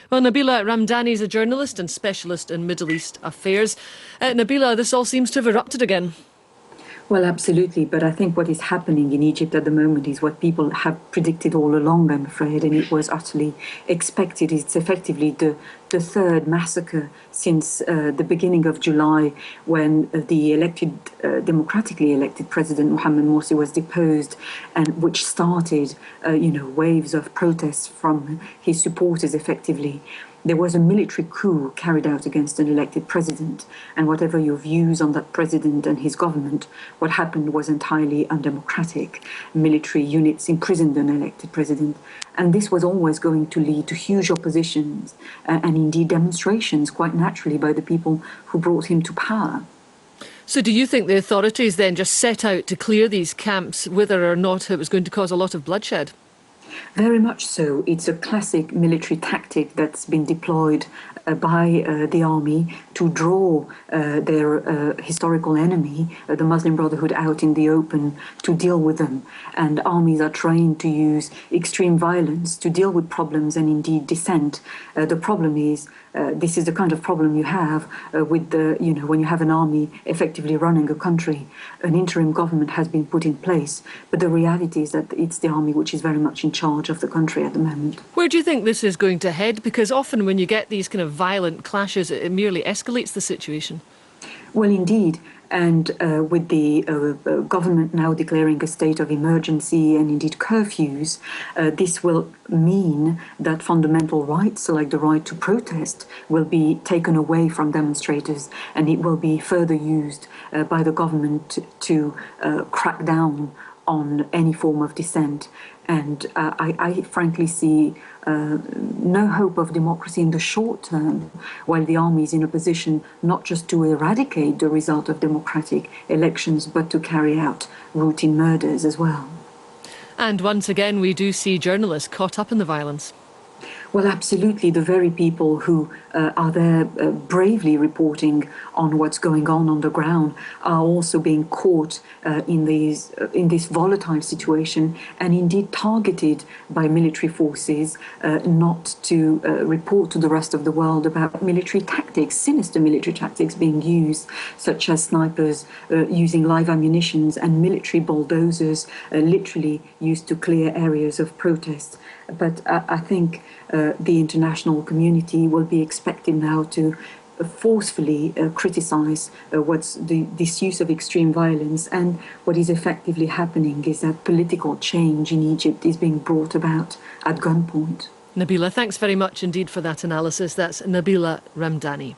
Well, Nabila Ramdani is a journalist and specialist in Middle East affairs. Nabila, this all seems to have erupted again. Well, absolutely. But I think what is happening in Egypt at the moment is what people have predicted all along, I'm afraid, and it was utterly expected. It's effectively the third massacre since the beginning of July, when the democratically elected President Mohammed Morsi was deposed, and which started, waves of protests from his supporters effectively. There was a military coup carried out against an elected president, and whatever your views on that president and his government, what happened was entirely undemocratic. Military units imprisoned an elected president, and this was always going to lead to huge oppositions and indeed demonstrations, quite naturally, by the people who brought him to power. So do you think the authorities then just set out to clear these camps, whether or not it was going to cause a lot of bloodshed? Very much so. It's a classic military tactic that's been deployed by the army to draw their historical enemy, the Muslim Brotherhood, out in the open to deal with them. And armies are trained to use extreme violence to deal with problems and indeed dissent. The problem is, this is the kind of problem you have with when you have an army effectively running a country. An interim government has been put in place, but the reality is that it's the army which is very much in charge of the country at the moment. Where do you think this is going to head? Because often when you get these kind of violent clashes, it merely escalates the situation. Well, indeed. And with the government now declaring a state of emergency and indeed curfews, this will mean that fundamental rights, like the right to protest, will be taken away from demonstrators, and it will be further used by the government to crack down on any form of dissent. And I frankly see no hope of democracy in the short term, while the army is in a position not just to eradicate the result of democratic elections, but to carry out routine murders as well. And once again, we do see journalists caught up in the violence. Well, absolutely. The very people who are there bravely reporting on what's going on the ground are also being caught in this volatile situation, and indeed targeted by military forces not to report to the rest of the world about military tactics, sinister military tactics being used, such as snipers using live ammunitions and military bulldozers literally used to clear areas of protest. But I think the international community will be expected now to forcefully criticize this use of extreme violence. And what is effectively happening is that political change in Egypt is being brought about at gunpoint. Nabila, thanks very much indeed for that analysis. That's Nabila Ramdani.